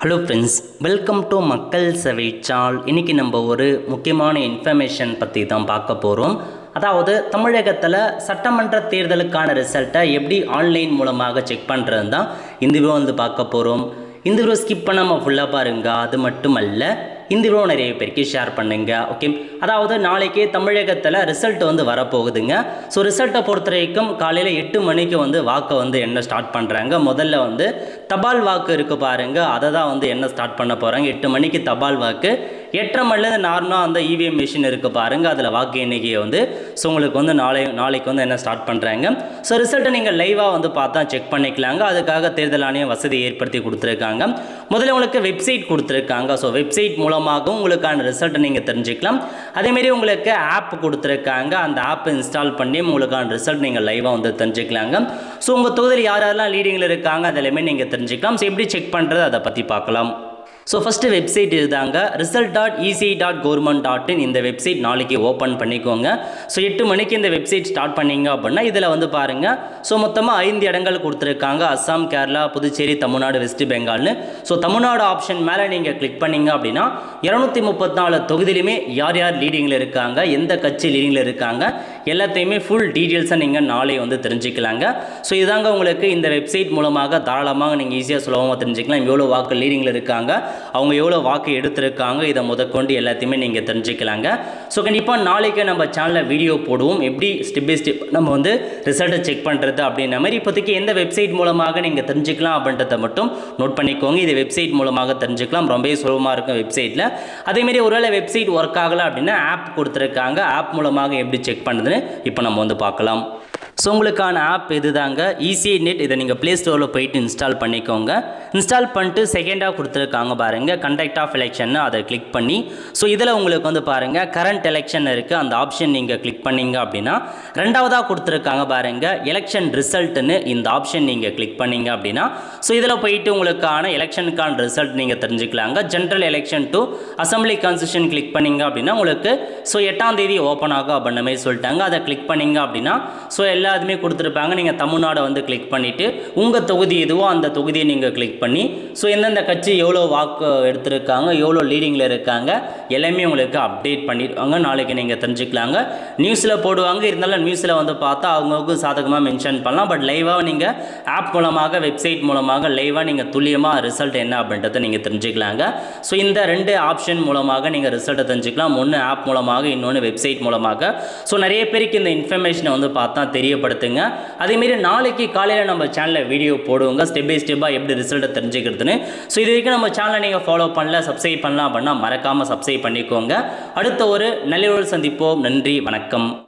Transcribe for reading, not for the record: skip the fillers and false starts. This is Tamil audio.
ஹலோ ஃப்ரெண்ட்ஸ், வெல்கம் டு மக்கள் செவை சால். இன்றைக்கி நம்ம ஒரு முக்கியமான இன்ஃபர்மேஷன் பற்றி தான் பார்க்க போகிறோம். அதாவது தமிழகத்தில் சட்டமன்ற தேர்தலுக்கான ரிசல்ட்டை எப்படி ஆன்லைன் மூலமாக செக் பண்ணுறது தான் இந்த வீடியோ பார்க்க போகிறோம். இந்த வீடியோ ஸ்கிப் பண்ணாமல் ஃபுல்லாக பாருங்க. அது மட்டும் அல்ல, இந்த வீடியோ நிறைய பேருக்கு ஷேர் பண்ணுங்க. ஓகே, அதாவது நாளைக்கே தமிழகத்தில் ரிசல்ட் வரப்போகுதுங்க. ஸோ ரிசல்ட்டை பொறுத்த வரைக்கும் காலையில் 8 மணிக்கு வாக்கை என்ன ஸ்டார்ட் பண்ணுறாங்க. முதல்ல தபால் வாக்கு இருக்குது பாருங்கள், அதை தான் என்ன ஸ்டார்ட் பண்ண போகிறாங்க. 8 மணிக்கு தபால் வாக்கு, 8:30 மணிலேருந்து நார்மலாக அந்த இவிஎம் மிஷின் இருக்குது பாருங்கள், அதில் வாக்கு எண்ணிக்கையை ஸோ உங்களுக்கு நாளைக்கு என்ன ஸ்டார்ட் பண்ணுறாங்க. ஸோ ரிசல்ட்டை நீங்கள் லைவாக பார்த்தா செக் பண்ணிக்கலாங்க. அதுக்காக தேர்தல் ஆணையம் வசதி ஏற்படுத்தி கொடுத்துருக்காங்க. முதல்ல உங்களுக்கு வெப்சைட் கொடுத்துருக்காங்க. ஸோ வெப்சைட் மூலமாகவும் உங்களுக்கான ரிசல்ட்டை நீங்கள் தெரிஞ்சுக்கலாம். அதேமாரி உங்களுக்கு ஆப் கொடுத்துருக்காங்க. அந்த ஆப் இன்ஸ்டால் பண்ணி உங்களுக்கான ரிசல்ட் நீங்கள் லைவாக தெரிஞ்சுக்கலாங்க. ஸோ உங்கள் தொகுதியில் யாரெல்லாம் லீடிங்கில் இருக்காங்க அதெல்லாமே நீங்கள் தெரிஞ்சுக்கலாம். ஸோ எப்படி செக் பண்ணுறது அதை பற்றி பார்க்கலாம். ஸோ ஃபஸ்ட்டு வெப்சைட் இதுதாங்க, result.ec.government.in. இந்த வெப்சைட் நாளைக்கு ஓப்பன் பண்ணிக்கோங்க. ஸோ 8 மணிக்கு இந்த வெப்சைட் ஸ்டார்ட் பண்ணிங்க அப்படின்னா இதில் பாருங்கள். ஸோ மொத்தமாக 5 இடங்கள் கொடுத்துருக்காங்க. அஸ்ஸாம், கேரளா, புதுச்சேரி, தமிழ்நாடு, வெஸ்ட் பெங்கால்னு. ஸோ தமிழ்நாடு ஆப்ஷன் மேலே நீங்கள் கிளிக் பண்ணிங்க அப்படின்னா 234 தொகுதியிலுமே யார் யார் லீடிங்கில் இருக்காங்க, எந்த கட்சி லீடிங்கில் இருக்காங்க, எல்லாத்தையுமே ஃபுல் டீட்டெயில்ஸை நீங்கள் நாளை தெரிஞ்சுக்கலாங்க. ஸோ இதாங்க உங்களுக்கு இந்த வெப்சைட் மூலமாக தாராளமாக நீங்கள் ஈஸியாக சுலபமாக தெரிஞ்சுக்கலாம். எவ்வளோ வாக்கு லீடிங்கில் இருக்காங்க, அவங்க எவ்வளோ வாக்கு எடுத்திருக்காங்க, இதை முதற்கொண்டு எல்லாத்தையுமே நீங்கள் தெரிஞ்சுக்கலாங்க. ஸோ கண்டிப்பாக நாளைக்கு நம்ம சேனலில் வீடியோ போடுவோம், எப்படி ஸ்டெப் பை ஸ்டெப் நம்ம ரிசல்ட்டை செக் பண்ணுறது அப்படின்ற மாதிரி. இப்போதைக்கு எந்த வெப்சைட் மூலமாக நீங்கள் தெரிஞ்சுக்கலாம் அப்படின்றத மட்டும் நோட் பண்ணிக்கோங்க. இது வெப்சைட் மூலமாக தெரிஞ்சுக்கலாம், ரொம்பவே சுலபமாக இருக்கும் வெப்சைட்டில். அதேமாரி ஒருவேளை வெப்சைட் ஒர்க் ஆகலை அப்படின்னா ஆப் கொடுத்துருக்காங்க. ஆப் மூலமாக எப்படி செக் பண்ணுறதுன்னு இப்போ நம்ம பார்க்கலாம். ஸோ உங்களுக்கான ஆப் இது தாங்க, ஈஸி நெட். இதை நீங்கள் ப்ளே ஸ்டோரில் போயிட்டு இன்ஸ்டால் பண்ணிக்கோங்க. இன்ஸ்டால் பண்ணிட்டு செகண்டாக கொடுத்துருக்காங்க பாருங்கள், கண்டக்ட் ஆஃப் எலெக்ஷன், அதை கிளிக் பண்ணி ஸோ இதில் உங்களுக்கு பாருங்கள் கரண்ட் எலெக்ஷன் இருக்குது. அந்த ஆப்ஷன் நீங்கள் கிளிக் பண்ணிங்க அப்படின்னா ரெண்டாவதாக கொடுத்துருக்காங்க பாருங்கள் எலெக்ஷன் ரிசல்ட்டுன்னு. இந்த ஆப்ஷன் நீங்கள் கிளிக் பண்ணிங்க அப்படின்னா ஸோ இதில் போயிட்டு உங்களுக்கான எலெக்ஷனுக்கான ரிசல்ட் நீங்கள் தெரிஞ்சுக்கலாங்க. General election to assembly constitution click பண்ணிங்க அப்படின்னா உங்களுக்கு ஸோ 8ஆம் தேதி ஓப்பன் ஆகும் அப்படின்ற மாதிரி சொல்லிட்டாங்க. அதை கிளிக் பண்ணிங்க அப்படின்னா ஸோ எல்லாத்துமே கொடுத்துருப்பாங்க. நீங்கள் தமிழ்நாடை கிளிக் பண்ணிவிட்டு உங்கள் தொகுதி எதுவோ அந்த தொகுதியை நீங்கள் கிளிக் பண்ணி ஸோ எந்தெந்த கட்சி எவ்வளோ வாக்கு எடுத்திருக்காங்க, எவ்வளோ லீடிங்கில் இருக்காங்க, எல்லாமே உங்களுக்கு அப்டேட் பண்ணிடுவாங்க. நாளைக்கு நீங்கள் தெரிஞ்சுக்கலாங்க. நியூஸில் போடுவாங்க, இருந்தாலும் நியூஸில் பார்த்தா அவங்களுக்கு சாதகமாக மென்ஷன் பண்ணலாம். பட் லைவாக நீங்கள் ஆப் மூலமாக, வெப்சைட் மூலமாக லைவாக நீங்கள் துல்லியமாக ரிசல்ட் என்ன அப்படின்றத நீங்கள் தெரிஞ்சுக்கலாங்க. ஸோ இந்த 2 ஆப்ஷன் மூலமாக நீங்கள் ரிசல்ட்டை தெரிஞ்சுக்கலாம். ஒன்று ஆப் மூலமாக, இன்னொன்று வெப்சைட் மூலமாக. ஸோ நிறைய பேருக்கு இந்த இன்ஃபர்மேஷனை பார்த்தா தெரியப்படுத்துங்க. அதேமாரி நாளைக்கு காலையில் நம்ம சேனலில் வீடியோ போடுவோங்க, ஸ்டெப் பை ஸ்டெப்பாக எப்படி ரிசல்ட்டை தெரிஞ்சுக்கிறதுன்னு. ஸோ இது வரைக்கும் நம்ம சேனலை நீங்கள் ஃபாலோ பண்ணல, சப்ஸ்கிரைப் பண்ணலாம் அப்படின்னா மறக்காமல் சப்ஸ்கிரைப் பண்ணிக்கோங்க. அடுத்த ஒரு நல்ல சந்திப்போம். நன்றி, வணக்கம்.